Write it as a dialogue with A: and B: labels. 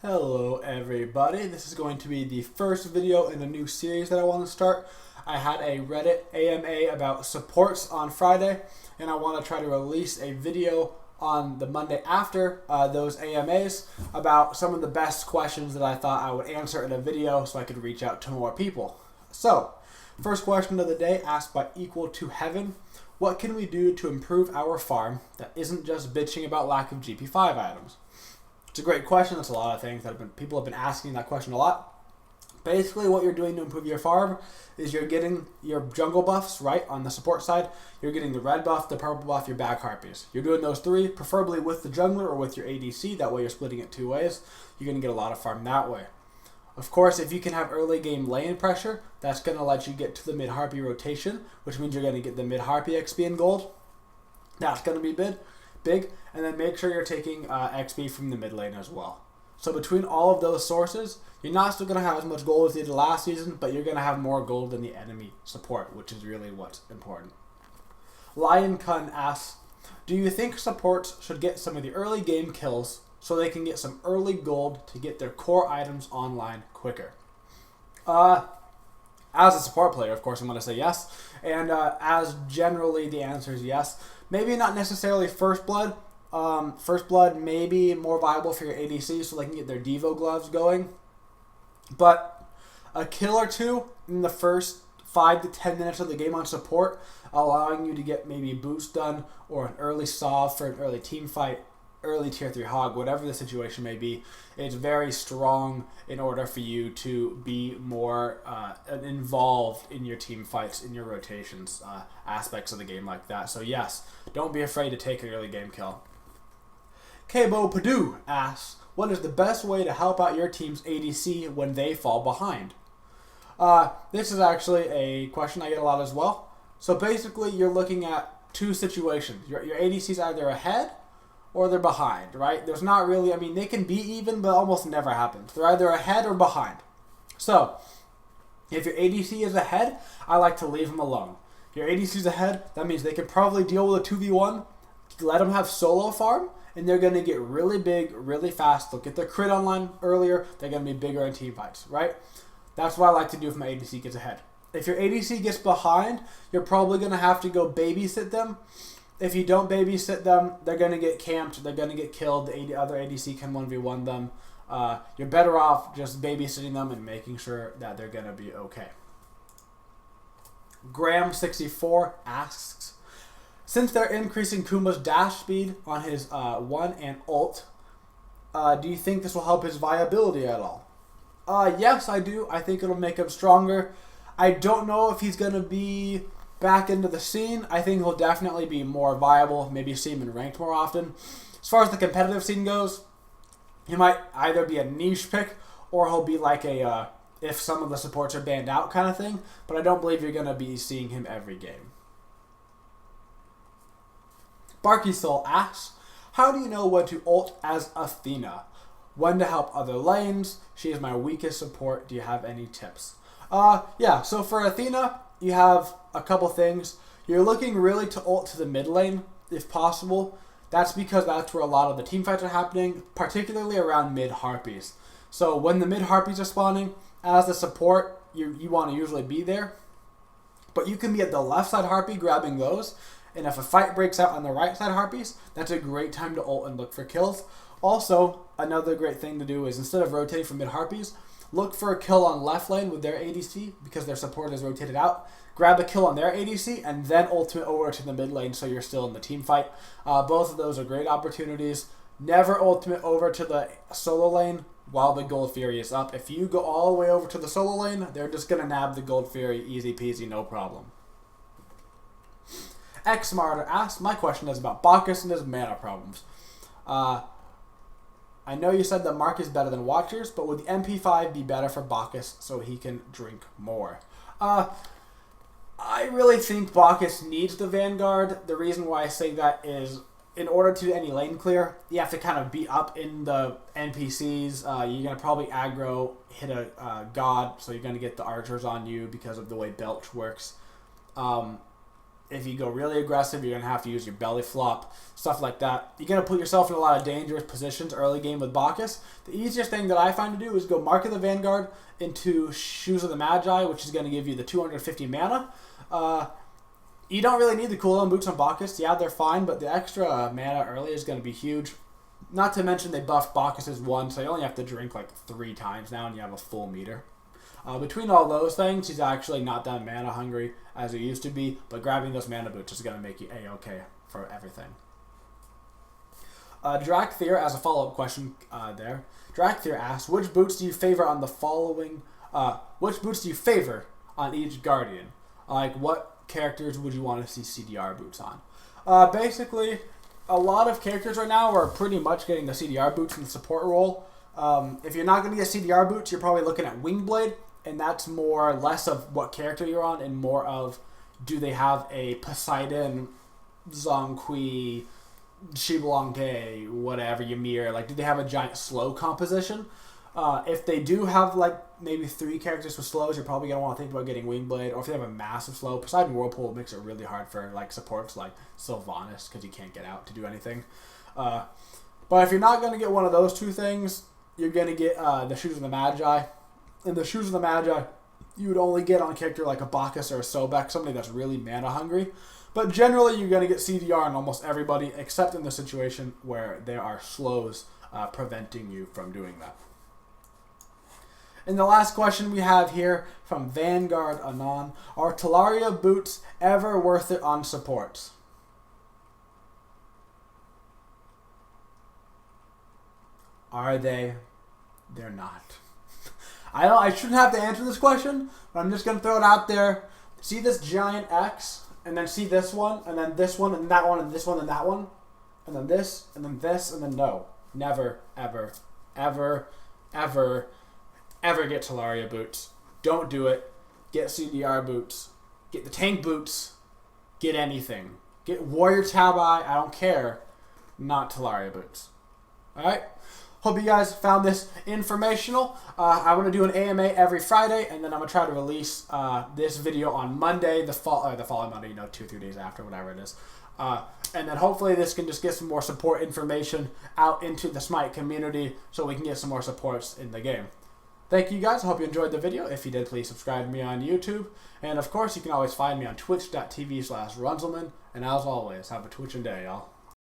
A: Hello everybody, this is going to be the first video in a new series that I want to start. I had a Reddit AMA about supports on Friday, and I want to try to release a video on the Monday after those AMAs about some of the best questions that I thought I would answer in a video so I could reach out to more people. So, first question of the day asked by Equal to Heaven. What can we do to improve our farm that isn't just bitching about lack of GP5 items? It's a great question. That's a lot of things that people have been asking that question a lot. Basically, what you're doing to improve your farm is you're getting your jungle buffs right on the support side. You're getting the red buff, the purple buff, your back harpies. You're doing those three, preferably with the jungler or with your ADC. That way you're splitting it two ways. You're going to get a lot of farm that way. Of course, if you can have early game lane pressure, that's going to let you get to the mid harpy rotation, which means you're going to get the mid harpy XP and gold. That's going to be big, and then make sure you're taking XP from the mid lane as well. So between all of those sources, you're not still going to have as much gold as you did last season, but you're going to have more gold than the enemy support, which is really what's important. Incon asks, do you think supports should get some of the early game kills so they can get some early gold to get their core items online quicker? As a support player, of course, I'm going to say yes. And as generally, the answer is yes. Maybe not necessarily First Blood. First Blood may be more viable for your ADC so they can get their Devo gloves going. But a kill or two in the first 5 to 10 minutes of the game on support, allowing you to get maybe a boost done or an early solve for an early team fight, early tier 3 hog, whatever the situation may be, it's very strong in order for you to be more involved in your team fights, in your rotations, aspects of the game like that. So yes, don't be afraid to take an early game kill. Kabo Padu asks, what is the best way to help out your team's ADC when they fall behind? This is actually a question I get a lot as well. So basically, you're looking at two situations. Your ADC is either ahead or they're behind, right? There's not really, I mean, they can be even, but almost never happens. They're either ahead or behind. So, if your ADC is ahead, I like to leave them alone. If your ADC is ahead, that means they can probably deal with a 2v1, let them have solo farm, and they're going to get really big, really fast. They'll get their crit online earlier. They're going to be bigger in team fights, right? That's what I like to do if my ADC gets ahead. If your ADC gets behind, you're probably going to have to go babysit them. If you don't babysit them, they're going to get camped. They're going to get killed. The other ADC can 1v1 them. You're better off just babysitting them and making sure that they're going to be okay. Graham64 asks, since they're increasing Kuma's dash speed on his 1 and ult, do you think this will help his viability at all? Yes, I do. I think it'll make him stronger. I don't know if he's going to be back into the scene. I think he'll definitely be more viable, maybe see him in ranked more often. As far as the competitive scene goes, he might either be a niche pick or he'll be like a if some of the supports are banned out kind of thing, but I don't believe you're going to be seeing him every game. Barky Soul asks, how do you know when to ult as Athena? When to help other lanes? She is my weakest support. Do you have any tips? Yeah, so for Athena, you have a couple things. You're looking really to ult to the mid lane, if possible. That's because that's where a lot of the team fights are happening, particularly around mid harpies. So when the mid harpies are spawning, as the support, you want to usually be there. But you can be at the left side harpy grabbing those. And if a fight breaks out on the right side harpies, that's a great time to ult and look for kills. Also, another great thing to do is instead of rotating from mid harpies, look for a kill on left lane with their ADC because their support is rotated out. Grab a kill on their ADC and then ultimate over to the mid lane so you're still in the team fight. Both of those are great opportunities. Never ultimate over to the solo lane while the Gold Fury is up. If you go all the way over to the solo lane, they're just going to nab the Gold Fury easy peasy, no problem. X Smarter asks, my question is about Bacchus and his mana problems. I know you said that Mark is better than Watchers, but would the MP5 be better for Bacchus so he can drink more? I really think Bacchus needs the Vanguard. The reason why I say that is in order to do any lane clear, you have to kind of be up in the NPCs. You're going to probably aggro, hit a God, so you're going to get the archers on you because of the way Belch works. If you go really aggressive, you're going to have to use your belly flop, stuff like that. You're going to put yourself in a lot of dangerous positions early game with Bacchus. The easiest thing that I find to do is go Mark of the Vanguard into Shoes of the Magi, which is going to give you the 250 mana. You don't really need the cooldown boots on Bacchus. Yeah, they're fine, but the extra mana early is going to be huge. Not to mention they buffed Bacchus's 1, so you only have to drink like 3 times now and you have a full meter. Between all those things, he's actually not that mana hungry as he used to be, but grabbing those mana boots is going to make you A-okay for everything. Drakthir, as a follow-up question there, Drakthir asks, which boots do you favor on the following, which boots do you favor on each Guardian? Like, what characters would you want to see CDR boots on? Basically, a lot of characters right now are pretty much getting the CDR boots in the support role. If you're not going to get CDR boots, you're probably looking at Wingblade, and that's more less of what character you're on and more of do they have a Poseidon, Zhongqi, Xibelongte, whatever, Ymir, like do they have a giant slow composition? If they do have like maybe 3 characters with slows, you're probably going to want to think about getting Wingblade, or if they have a massive slow, Poseidon Whirlpool makes it really hard for like supports like Sylvanas because you can't get out to do anything. But if you're not going to get one of those 2 things, you're going to get the Shoes of the Magi. And the Shoes of the Magi, you would only get on a character like a Bacchus or a Sobek, somebody that's really mana hungry. But generally, you're going to get CDR on almost everybody, except in the situation where there are slows preventing you from doing that. And the last question we have here from Vanguard Anon, are Talaria boots ever worth it on supports? Are they? They're not. I shouldn't have to answer this question, but I'm just going to throw it out there. See this giant X, and then see this one, and then this one, and that one, and this one, and that one, and then this, and then this, and then no. Never, ever, ever, ever, ever get Talaria boots. Don't do it. Get CDR boots. Get the tank boots. Get anything. Get Warrior Tabi. I don't care. Not Talaria boots. Alright? Hope you guys found this informational. I want to do an AMA every Friday, and then I'm going to try to release this video on Monday, the following Monday, 2-3 days after, whatever it is. And then hopefully this can just get some more support information out into the Smite community so we can get some more supports in the game. Thank you guys. I hope you enjoyed the video. If you did, please subscribe to me on YouTube. And of course, you can always find me on twitch.tv/Runzelman. And as always, have a twitching day, y'all.